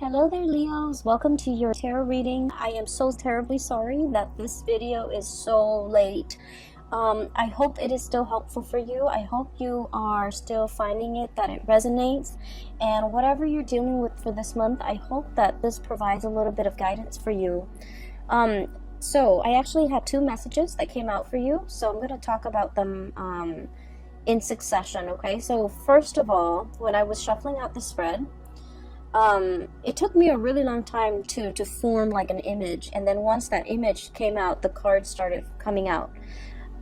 Hello there, Leos. Welcome to your tarot reading. I am so terribly sorry that this video is so late. I hope it is still helpful for you. I hope you are still finding it, that it resonates. And whatever you're dealing with for this month, I hope that this provides a little bit of guidance for you. So I actually had two messages that came out for you. So I'm going to talk about them in succession, okay? So first of all, when I was shuffling out the spread, it took me a really long time to form like an image, and then once that image came out, the cards started coming out.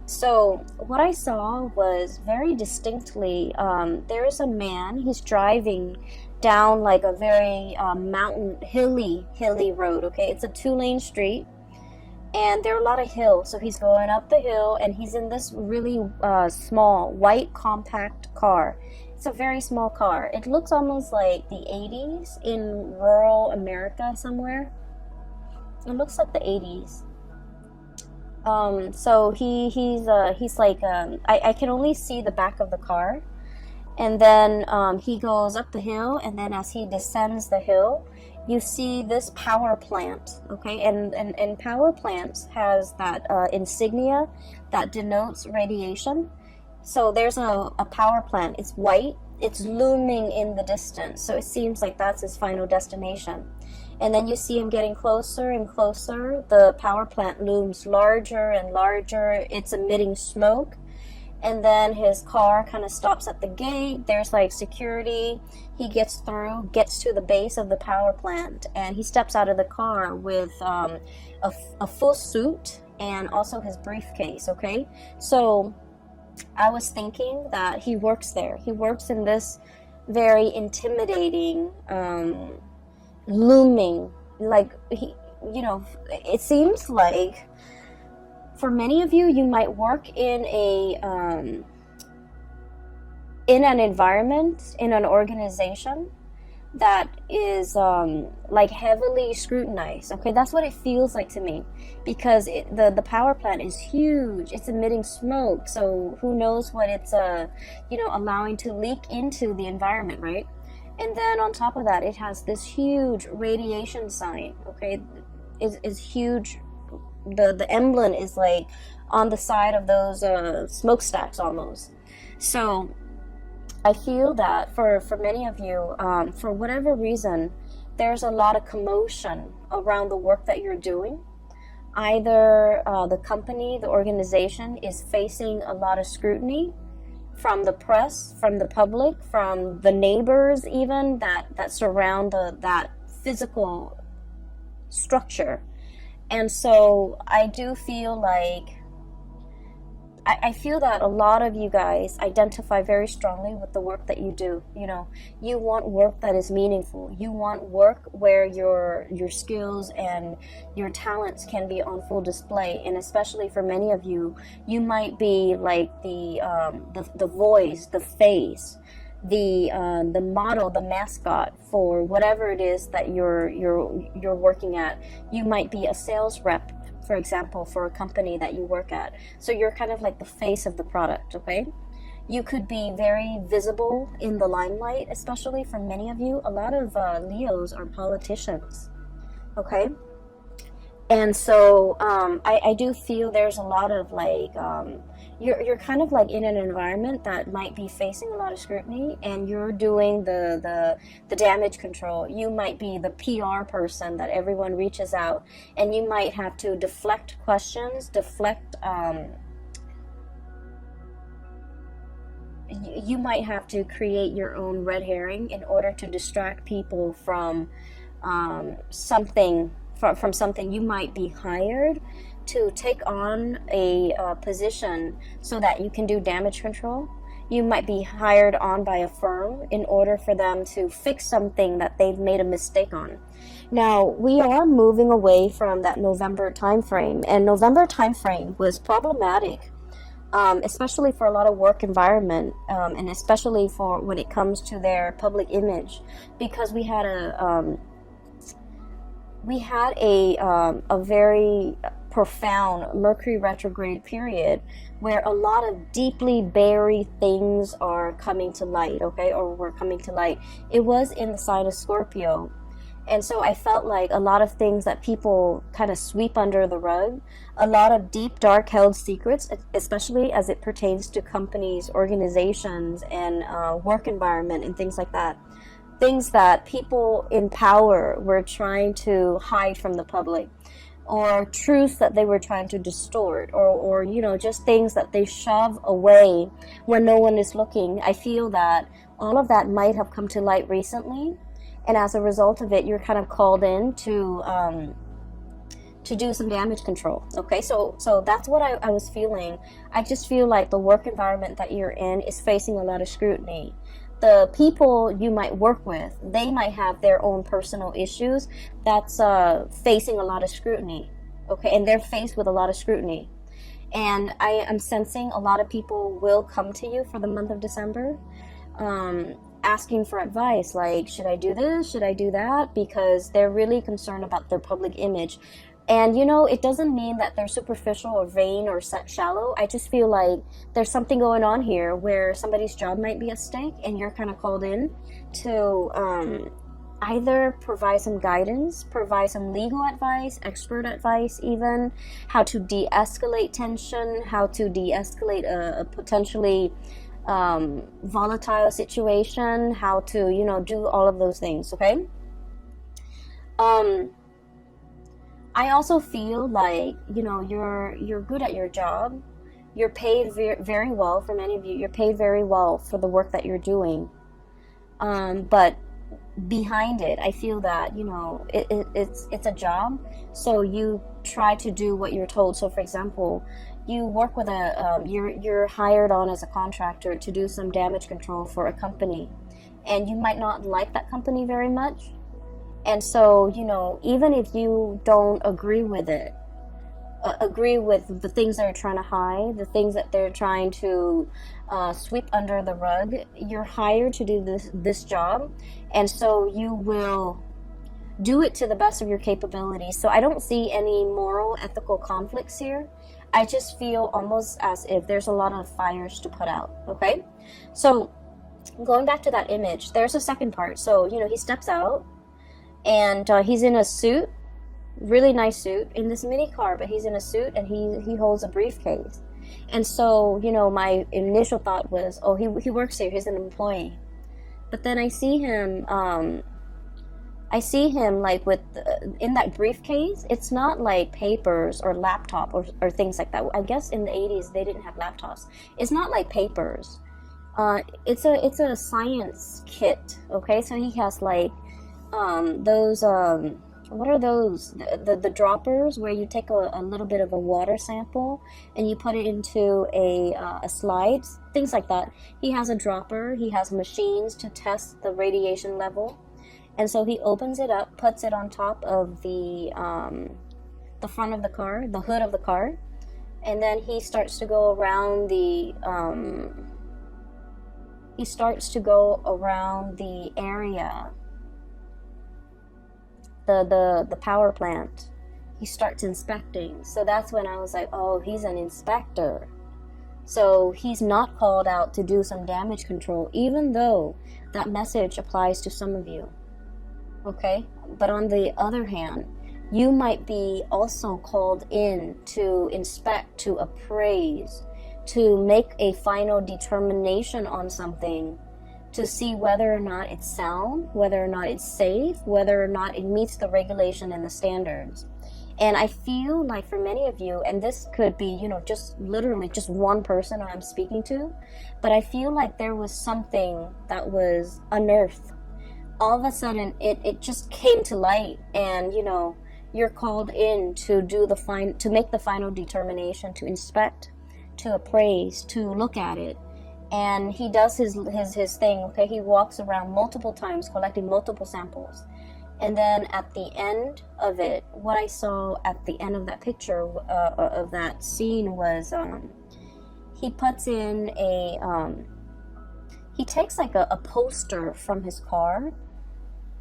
So what I saw was very distinctly, there is a man, he's driving down like a very hilly road, okay? It's a 2-lane street, and there are a lot of hills, so he's going up the hill, and he's in this really small, white, compact car. It's a very small car. It looks almost like the 80s in rural America somewhere. It looks like the 80s. So he's like, I can only see the back of the car. And then he goes up the hill, and then as he descends the hill, you see this power plant, okay? And power plants has that insignia that denotes radiation. So there's a power plant. It's white. It's looming in the distance. So it seems like that's his final destination. And then you see him getting closer and closer. The power plant looms larger and larger. It's emitting smoke. And then his car kind of stops at the gate. There's like security. He gets through, gets to the base of the power plant, and he steps out of the car with a full suit and also his briefcase, okay? So I was thinking that he works there. He works in this very intimidating, looming, like, it seems like for many of you, you might work in an environment, in an organization that is like heavily scrutinized. Okay, that's what it feels like to me, because the power plant is huge. It's emitting smoke, so who knows what it's allowing to leak into the environment, right? And then on top of that, it has this huge radiation sign. Okay, is huge. The emblem is like on the side of those smokestacks almost. So I feel that for many of you, for whatever reason, there's a lot of commotion around the work that you're doing. Either the company, the organization is facing a lot of scrutiny from the press, from the public, from the neighbors even that surround that physical structure. And so I do feel like, I feel that a lot of you guys identify very strongly with the work that you do. You want work that is meaningful. You want work where your skills and your talents can be on full display. And especially for many of you, you might be like the voice, the face, the model, the mascot for whatever it is that you're working at. You might be a sales rep, for example, for a company that you work at. So you're kind of like the face of the product, okay? You could be very visible in the limelight, especially for many of you. A lot of Leos are politicians, okay? And so I do feel there's a lot of like, you're kind of like in an environment that might be facing a lot of scrutiny, and you're doing the damage control. You might be the PR person that everyone reaches out, and you might have to deflect questions, you might have to create your own red herring in order to distract people from something. From something. You might be hired to take on a position so that you can do damage control. You might be hired on by a firm in order for them to fix something that they've made a mistake on. Now, we are moving away from that November time frame, and November time frame was problematic, especially for a lot of work environment, and especially for when it comes to their public image, because we had a very profound Mercury retrograde period where a lot of deeply buried things are coming to light, okay, or were coming to light. It was in the sign of Scorpio, And so I felt like a lot of things that people kind of sweep under the rug, a lot of deep, dark held secrets, especially as it pertains to companies, organizations, and work environment and things like that. Things that people in power were trying to hide from the public, or truths that they were trying to distort, or you know, just things that they shove away when no one is looking. I feel that all of that might have come to light recently, and as a result of it, you're kind of called in to do some damage control. Okay, so that's what I was feeling. I just feel like the work environment that you're in is facing a lot of scrutiny. The people you might work with, they might have their own personal issues that's facing a lot of scrutiny. Okay, and they're faced with a lot of scrutiny. And I am sensing a lot of people will come to you for the month of December, asking for advice, like, should I do this, should I do that, because they're really concerned about their public image. And you know, it doesn't mean that they're superficial or vain or shallow. I just feel like there's something going on here where somebody's job might be at stake, and you're kind of called in to either provide some guidance, provide some legal advice, expert advice even, how to de-escalate tension, how to de-escalate a potentially volatile situation, how to, you know, do all of those things. Okay. I also feel like, you know, you're good at your job. You're paid very well. For many of you, you're paid very well for the work that you're doing. But behind it, I feel that, you know, it's a job. So you try to do what you're told. So for example, you work with you're hired on as a contractor to do some damage control for a company, and you might not like that company very much. And so, you know, even if you don't agree with it, agree with the things they're trying to hide, the things that they're trying to sweep under the rug, you're hired to do this job. And so you will do it to the best of your capabilities. So I don't see any moral, ethical conflicts here. I just feel almost as if there's a lot of fires to put out. Okay? So going back to that image, there's a second part. So, you know, he steps out, and he's in a suit, really nice suit, in this mini car, but he's in a suit, and he holds a briefcase. And so, you know, my initial thought was, oh, he works here, he's an employee. But then I see him like with in that briefcase. It's not like papers or laptop or things like that. I guess in the 80s they didn't have laptops. It's not like papers. It's a science kit. Okay, so he has like those what are those, the droppers, where you take a little bit of a water sample and you put it into a slide, things like that. He has a dropper, he has machines to test the radiation level, and so he opens it up, puts it on top of the front of the car, the hood of the car, and then he starts to go around the area, the power plant. He starts inspecting. So that's when I was like, oh, he's an inspector. So he's not called out to do some damage control, even though that message applies to some of you. Okay? But on the other hand, you might be also called in to inspect, to appraise, to make a final determination on something, to see whether or not it's sound, whether or not it's safe, whether or not it meets the regulation and the standards. And I feel like for many of you, and this could be, you know, just literally just one person I'm speaking to, but I feel like there was something that was unearthed. All of a sudden, it just came to light, and, you know, you're called in to do to make the final determination, to inspect, to appraise, to look at it. And he does his thing. Okay, he walks around multiple times collecting multiple samples, and then at the end of it, what I saw at the end of that picture of that scene was he puts in he takes like a poster from his car.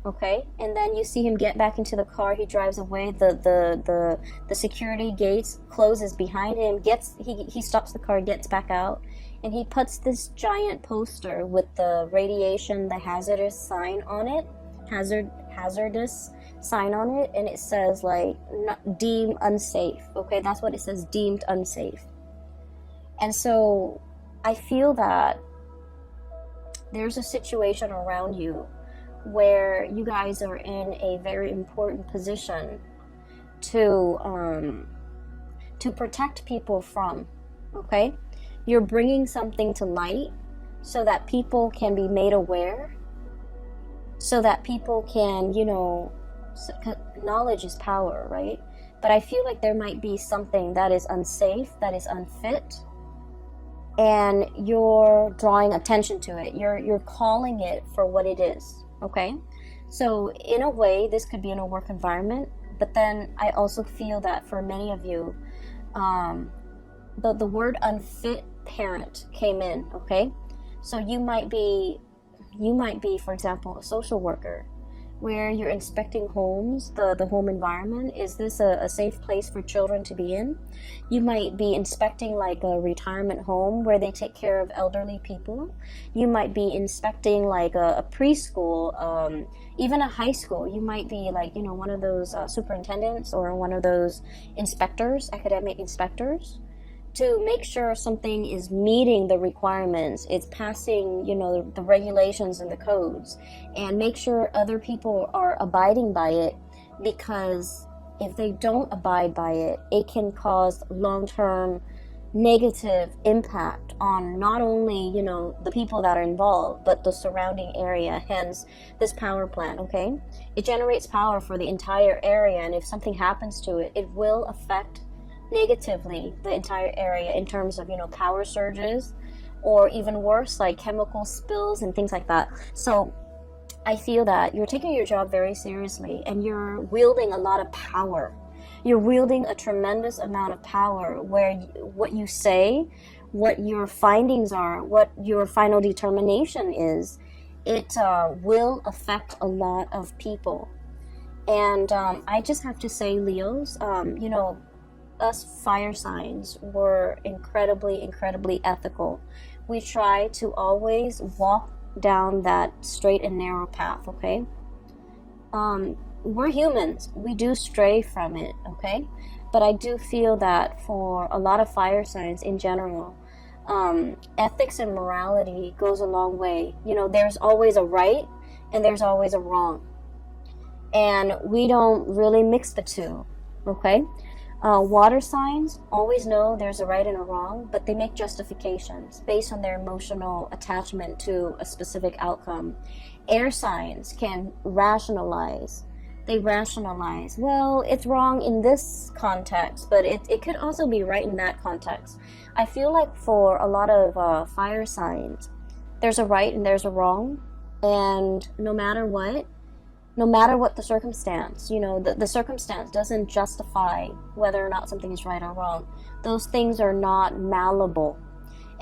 Okay, and then you see him get back into the car. He drives away. The security gates closes behind him. He stops the car, gets back out, and he puts this giant poster with the radiation, the hazardous sign on it, hazardous, sign on it, and it says like deemed unsafe. Okay, that's what it says, deemed unsafe. And so I feel that there's a situation around you where you guys are in a very important position to protect people from. Okay, you're bringing something to light so that people can be made aware, so that people can, you know, knowledge is power, right? But I feel like there might be something that is unsafe, that is unfit, and you're drawing attention to it. You're calling it for what it is, okay? So in a way, this could be in a work environment, but then I also feel that for many of you, the word unfit parent came in, okay? So you might be, for example, a social worker, where you're inspecting homes, the home environment. Is this a safe place for children to be in? You might be inspecting like a retirement home where they take care of elderly people. You might be inspecting like a preschool, even a high school. You might be like, you know, one of those superintendents or one of those inspectors, academic inspectors, to make sure something is meeting the requirements, it's passing, you know, the regulations and the codes, and make sure other people are abiding by it, because if they don't abide by it, it can cause long-term negative impact on not only, you know, the people that are involved, but the surrounding area. Hence this power plant, okay? It generates power for the entire area, and if something happens to it, it will affect negatively the entire area in terms of, you know, power surges, or even worse, like chemical spills and things like that. So I feel that you're taking your job very seriously, and you're wielding a lot of power. You're wielding a tremendous amount of power, where what you say, what your findings are, what your final determination is, it will affect a lot of people. And I just have to say, Leos, you know, us fire signs were incredibly ethical. We try to always walk down that straight and narrow path, okay? We're humans. We do stray from it, okay? But I do feel that for a lot of fire signs in general, ethics and morality goes a long way. You know, there's always a right and there's always a wrong. And we don't really mix the two, okay? Water signs always know there's a right and a wrong, but they make justifications based on their emotional attachment to a specific outcome. Air signs can rationalize. They rationalize, well, it's wrong in this context, but it could also be right in that context. I feel like for a lot of fire signs, there's a right and there's a wrong, and no matter what the circumstance, you know, the circumstance doesn't justify whether or not something is right or wrong. Those things are not malleable.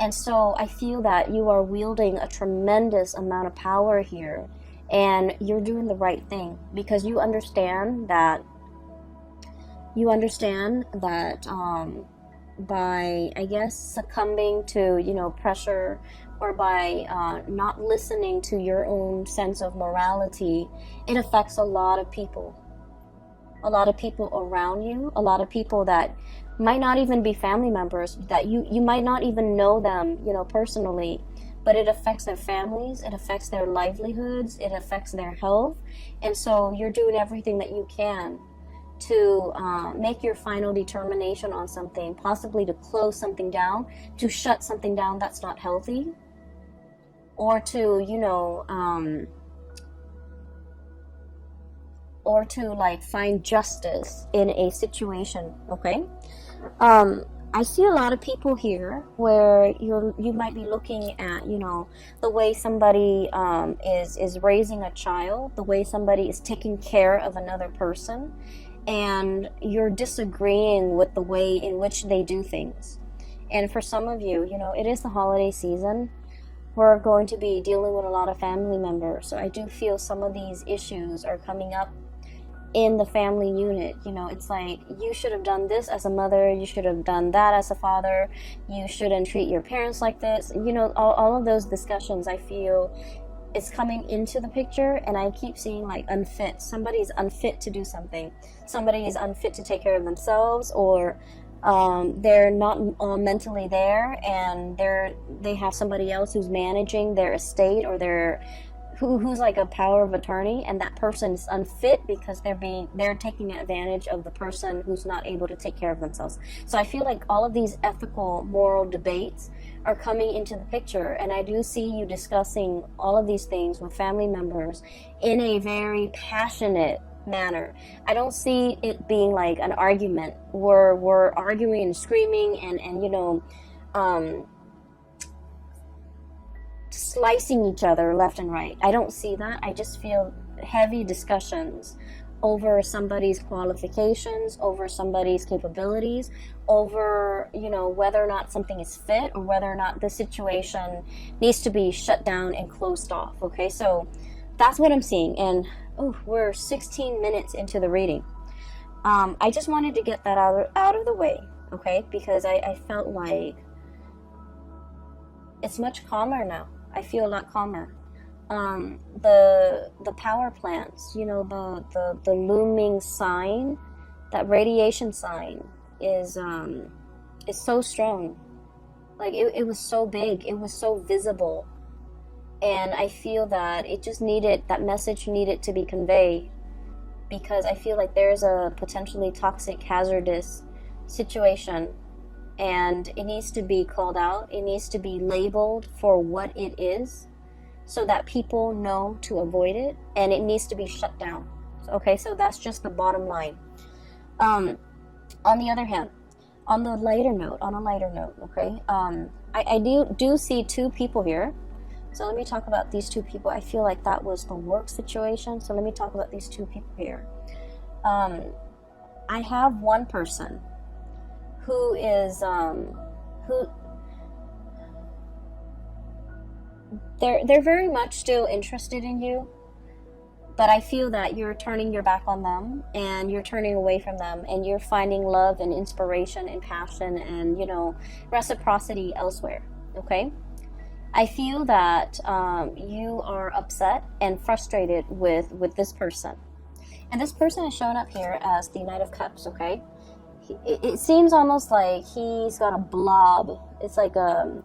And so I feel that you are wielding a tremendous amount of power here, and you're doing the right thing, because you understand that by, I guess, succumbing to, you know, pressure, or by not listening to your own sense of morality, it affects a lot of people around you, a lot of people that might not even be family members, that you might not even know them, you know, personally, but it affects their families, it affects their livelihoods, it affects their health. And so you're doing everything that you can to make your final determination on something, possibly to close something down, to shut something down that's not healthy, or to, you know, or to like find justice in a situation, okay? I see a lot of people here where you might be looking at, you know, the way somebody is raising a child, the way somebody is taking care of another person, and you're disagreeing with the way in which they do things. And for some of you, you know, it is the holiday season. We're going to be dealing with a lot of family members, so I do feel some of these issues are coming up in the family unit. You know, it's like, you should have done this as a mother, you should have done that as a father, you shouldn't treat your parents like this. You know, all of those discussions, I feel is coming into the picture, and I keep seeing like unfit. Somebody's unfit to do something. Somebody is unfit to take care of themselves, or they're not mentally there, and they have somebody else who's managing their estate, or who's like a power of attorney, and that person is unfit because they're taking advantage of the person who's not able to take care of themselves. So I feel like all of these ethical, moral debates are coming into the picture, and I do see you discussing all of these things with family members in a very passionate manner. I don't see it being like an argument where we're arguing and screaming and slicing each other left and right. I don't see that. I just feel heavy discussions over somebody's qualifications, over somebody's capabilities, over whether or not something is fit, or whether or not the situation needs to be shut down and closed off. Okay, so that's what I'm seeing. And we're 16 minutes into the reading. I just wanted to get that out of the way, okay, because I felt like it's much calmer now. I feel a lot calmer. The power plants, the looming sign, that radiation sign is so strong. Like it was so big, it was so visible, and I feel that that message needed to be conveyed, because I feel like there's a potentially toxic, hazardous situation, and it needs to be called out. It needs to be labeled for what it is, so that people know to avoid it, and it needs to be shut down. Okay, so that's just the bottom line. On the other hand, on a lighter note, okay, I do see two people here. So let me talk about these two people. I feel like that was the work situation. So let me talk about these two people here. I have one person who is they're very much still interested in you, but I feel that you're turning your back on them, and you're turning away from them, and you're finding love and inspiration and passion and reciprocity elsewhere. Okay, I feel that you are upset and frustrated with this person, and this person is showing up here as the Knight of Cups. Okay, it seems almost like he's got a blob. It's like a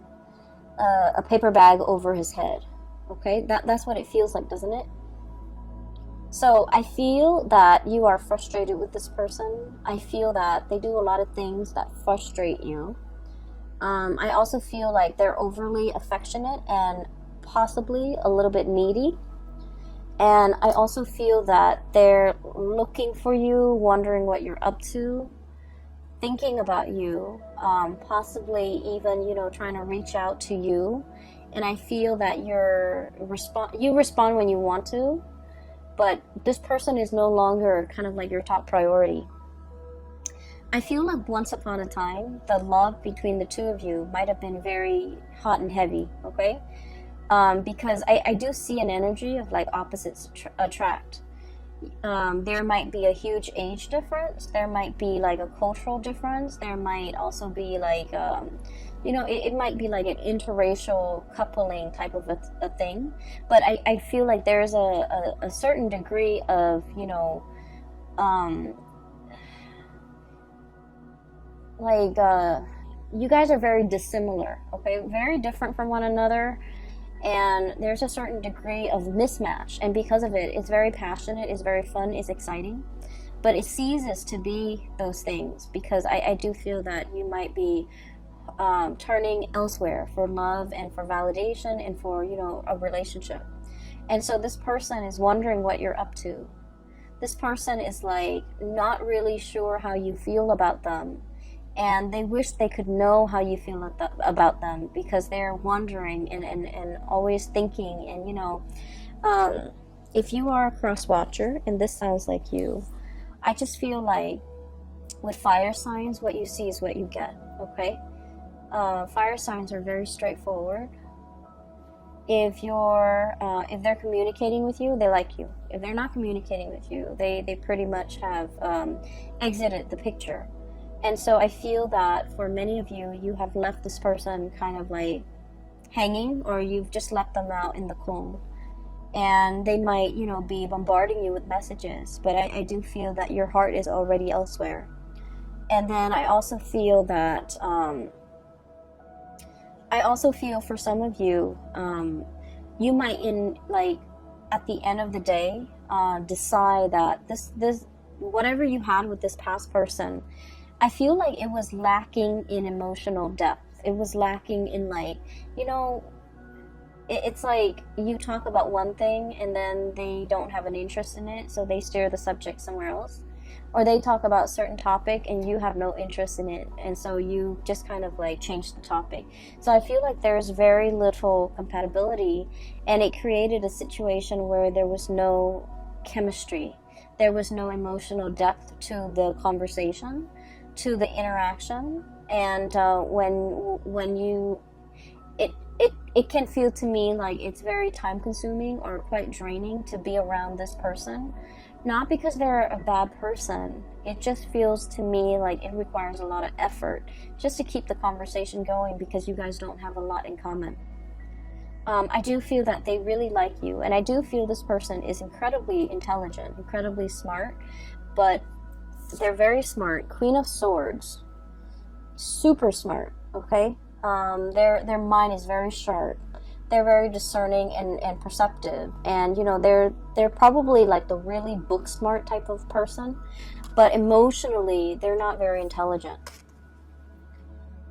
paper bag over his head. Okay, that's what it feels like, doesn't it? So I feel that you are frustrated with this person. I feel that they do a lot of things that frustrate you. I also feel like they're overly affectionate and possibly a little bit needy. And I also feel that they're looking for you, wondering what you're up to, thinking about you, possibly even, trying to reach out to you. And I feel that you respond when you want to, but this person is no longer kind of like your top priority. I feel like once upon a time, the love between the two of you might have been very hot and heavy, okay? Because I do see an energy of like opposites attract. There might be a huge age difference. There might be like a cultural difference. There might also be like, it might be like an interracial coupling type of a thing. But I feel like there's a certain degree of, you guys are very dissimilar, okay? Very different from one another. And there's a certain degree of mismatch, and because of it, it's very passionate, it's very fun, it's exciting, but it ceases to be those things, because I do feel that you might be turning elsewhere for love and for validation and for a relationship. And so this person is wondering what you're up to. This person is like not really sure how you feel about them, and they wish they could know how you feel about them, because they're wondering and always thinking. And if you are a cross watcher and this sounds like you, I just feel like with fire signs, what you see is what you get. Okay, fire signs are very straightforward. If they're communicating with you, they like you. If they're not communicating with you, they pretty much have exited the picture. And so I feel that for many of you, you have left this person kind of like hanging, or you've just left them out in the cold. and they might, you know, be bombarding you with messages, but I do feel that your heart is already elsewhere. And then I also feel that for some of you, you might, in like at the end of the day, decide that this whatever you had with this past person, I feel like it was lacking in emotional depth. It was lacking in, like, you know, it's like you talk about one thing and then they don't have an interest in it, so they steer the subject somewhere else. Or they talk about a certain topic and you have no interest in it, and so you just kind of like change the topic. So I feel like there's very little compatibility, and it created a situation where there was no chemistry. There was no emotional depth to the conversation, to the interaction. And when you it can feel to me like it's very time consuming or quite draining to be around this person. Not because they're a bad person, it just feels to me like it requires a lot of effort just to keep the conversation going, because you guys don't have a lot in common. I do feel that they really like you, and I do feel this person is incredibly intelligent, incredibly smart, but they're very smart. Queen of Swords, super smart, okay? Their mind is very sharp. They're very discerning and perceptive, and you know, they're probably like the really book smart type of person, but emotionally they're not very intelligent.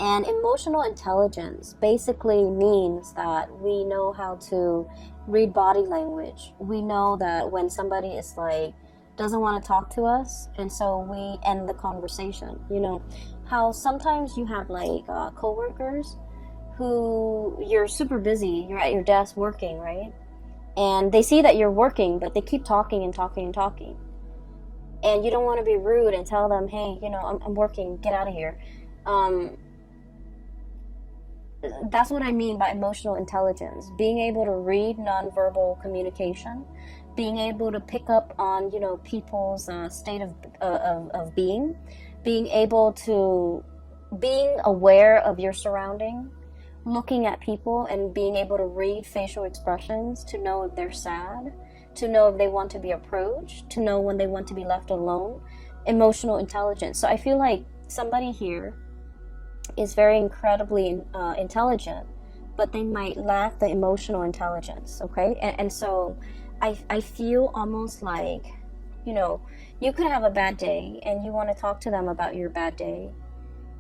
And emotional intelligence basically means that we know how to read body language. We know that when somebody is like doesn't want to talk to us, and so we end the conversation. You know how sometimes you have like coworkers who you're super busy, you're at your desk working, right? And they see that you're working, but they keep talking and talking and talking. And you don't want to be rude and tell them, hey, you know, I'm working, get out of here. That's what I mean by emotional intelligence. Being able to read nonverbal communication, being able to pick up on, you know, people's state of being, being able to, being aware of your surrounding, looking at people and being able to read facial expressions to know if they're sad, to know if they want to be approached, to know when they want to be left alone. Emotional intelligence. So I feel like somebody here is very incredibly intelligent, but they might lack the emotional intelligence, okay? And so I feel almost like, you know, you could have a bad day and you want to talk to them about your bad day,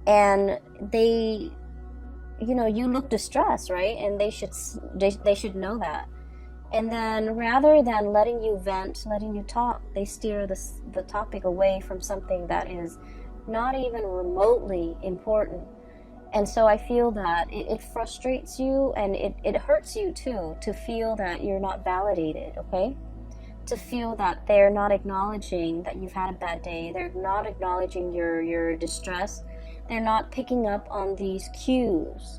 and they, you know, you look distressed, right? And they should know that. And then rather than letting you vent, letting you talk, they steer the topic away from something that is not even remotely important. And so I feel that it frustrates you, and it hurts you too, to feel that you're not validated, okay? To feel that they're not acknowledging that you've had a bad day. They're not acknowledging your distress. They're not picking up on these cues.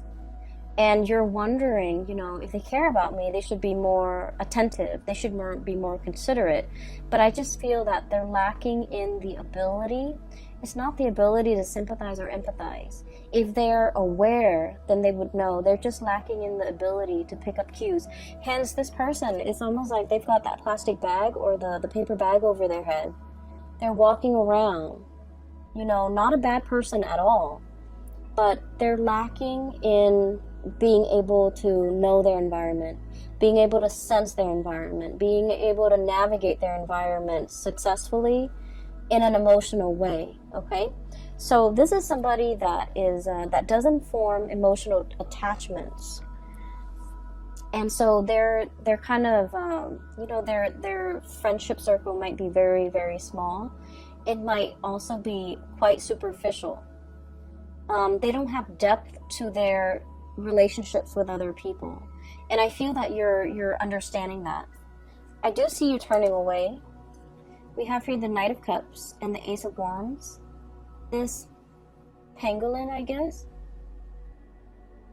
And you're wondering, you know, if they care about me, they should be more attentive. They should be more considerate. But I just feel that they're lacking in the ability. It's not the ability to sympathize or empathize. If they're aware, then they would know. They're just lacking in the ability to pick up cues. Hence, this person, it's almost like they've got that plastic bag or the paper bag over their head. They're walking around, you know, not a bad person at all, but they're lacking in being able to know their environment, being able to sense their environment, being able to navigate their environment successfully in an emotional way, okay? So this is somebody that is that doesn't form emotional attachments, and so they're kind of you know, their friendship circle might be very, very small. It might also be quite superficial. They don't have depth to their relationships with other people, and I feel that you're understanding that. I do see you turning away. We have here the Knight of Cups and the Ace of Wands. This pangolin, I guess,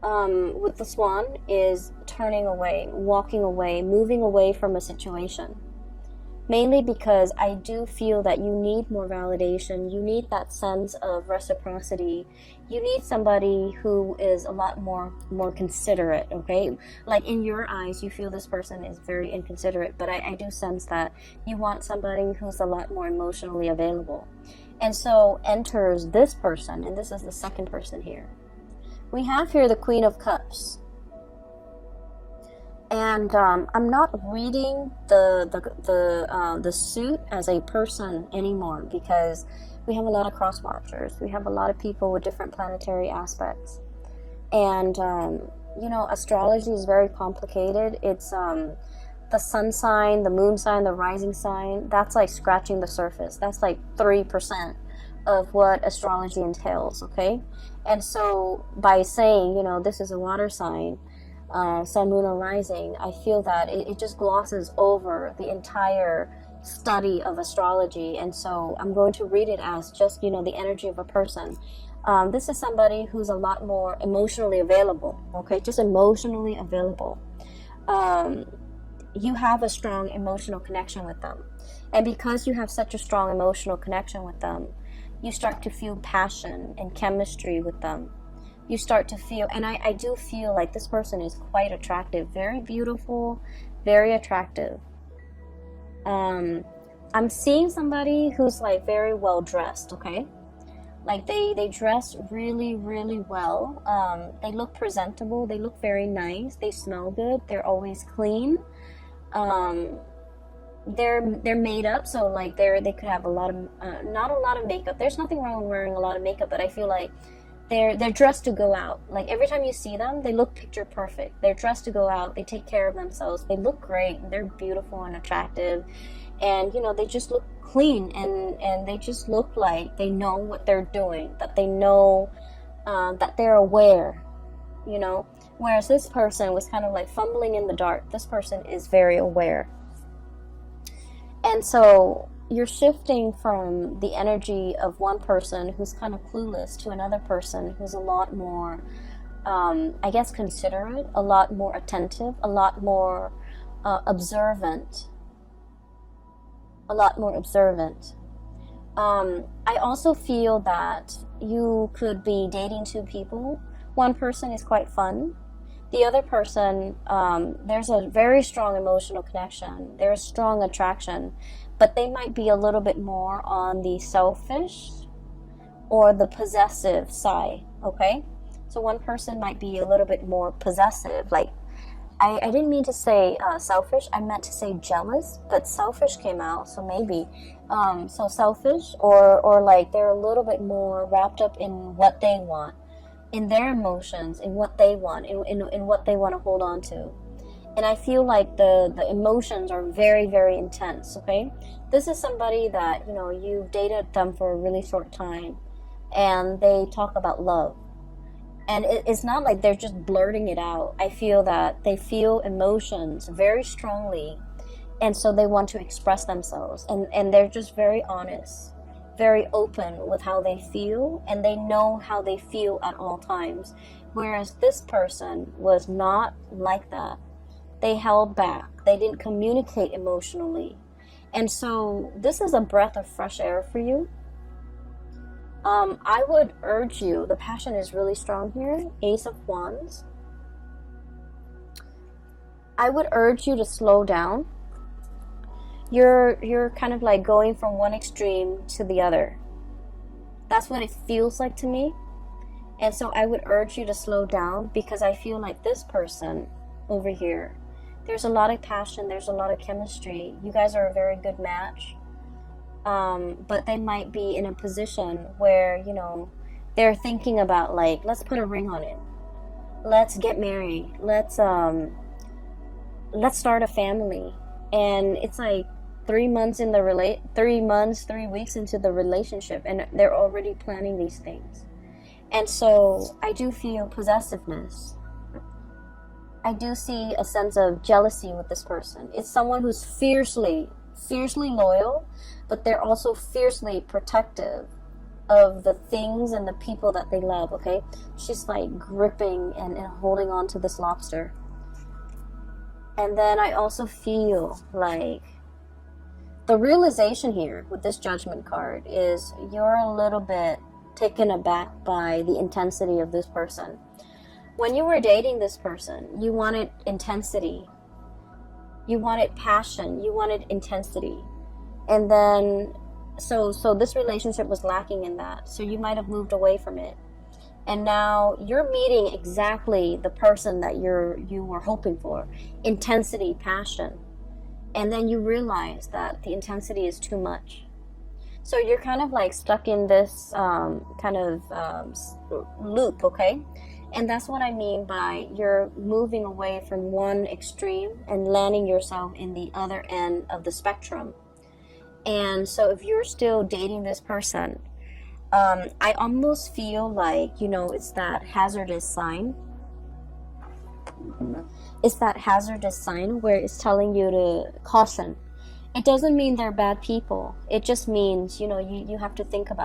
with the swan, is turning away, walking away, moving away from a situation. mainly because I do feel that you need more validation. You need that sense of reciprocity. You need somebody who is a lot more considerate, okay? Like in your eyes, you feel this person is very inconsiderate, but I do sense that you want somebody who's a lot more emotionally available. And so enters this person, and this is the second person here. We have here the Queen of Cups. And I'm not reading the suit as a person anymore, because we have a lot of cross watchers. We have a lot of people with different planetary aspects. And, you know, astrology is very complicated. It's the sun sign, the moon sign, the rising sign. That's like scratching the surface. That's like 3% of what astrology entails, okay? And so by saying, you know, this is a water sign, sun, moon, or rising, I feel that it just glosses over the entire study of astrology. And so I'm going to read it as just, you know, the energy of a person. This is somebody who's a lot more emotionally available, okay? Just emotionally available. You have a strong emotional connection with them. And because you have such a strong emotional connection with them, you start to feel passion and chemistry with them. You start to feel, and I do feel like this person is quite attractive, very beautiful, very attractive. I'm seeing somebody who's like very well dressed, okay? Like they dress really, really well. They look presentable, they look very nice, they smell good, they're always clean. They're made up, so like they could have a lot of not a lot of makeup. There's nothing wrong with wearing a lot of makeup, but I feel like they're dressed to go out. Like every time you see them, they look picture perfect. They're dressed to go out. They take care of themselves. They look great. They're beautiful and attractive, and you know, they just look clean, and they just look like they know what they're doing. That they know that they're aware. You know, whereas this person was kind of like fumbling in the dark. This person is very aware, and so you're shifting from the energy of one person who's kind of clueless to another person who's a lot more, I guess, considerate, a lot more attentive, a lot more observant. A lot more observant. I also feel that you could be dating two people. One person is quite fun. The other person, there's a very strong emotional connection. There's strong attraction, but they might be a little bit more on the selfish or the possessive side, okay? So one person might be a little bit more possessive. Like, I didn't mean to say selfish, I meant to say jealous, but selfish came out, so maybe. So selfish, or like they're a little bit more wrapped up in what they want, in their emotions, in what they want, in what they want to hold on to. And I feel like the emotions are very, very intense, okay? This is somebody that, you know, you've dated them for a really short time, and they talk about love. And it's not like they're just blurting it out. I feel that they feel emotions very strongly, and so they want to express themselves. And they're just very honest, very open with how they feel, and they know how they feel at all times. Whereas this person was not like that. They held back. They didn't communicate emotionally. And so this is a breath of fresh air for you. I would urge you, the passion is really strong here, Ace of Wands. I would urge you to slow down. You're kind of like going from one extreme to the other. That's what it feels like to me. And so I would urge you to slow down, because I feel like this person over here, there's a lot of passion, there's a lot of chemistry. You guys are a very good match. But they might be in a position where, you know, they're thinking about like, let's put a ring on it. Let's get married. Let's start a family. And it's like 3 weeks into the relationship, and they're already planning these things. And so I do feel possessiveness. I do see a sense of jealousy with this person. It's someone who's fiercely loyal, but they're also fiercely protective of the things and the people that they love, okay? She's like gripping and holding on to this lobster. And then I also feel like the realization here with this Judgment card is you're a little bit taken aback by the intensity of this person. When you were dating this person, you wanted intensity, you wanted passion, you wanted intensity, and then so this relationship was lacking in that, so you might have moved away from it, and now you're meeting exactly the person that you were hoping for, intensity, passion, and then you realize that the intensity is too much. So you're kind of like stuck in this loop, okay? And that's what I mean by you're moving away from one extreme and landing yourself in the other end of the spectrum. And so if you're still dating this person, I almost feel like, you know, it's that hazardous sign. It's that hazardous sign where it's telling you to caution. It doesn't mean they're bad people. It just means, you know, you have to think about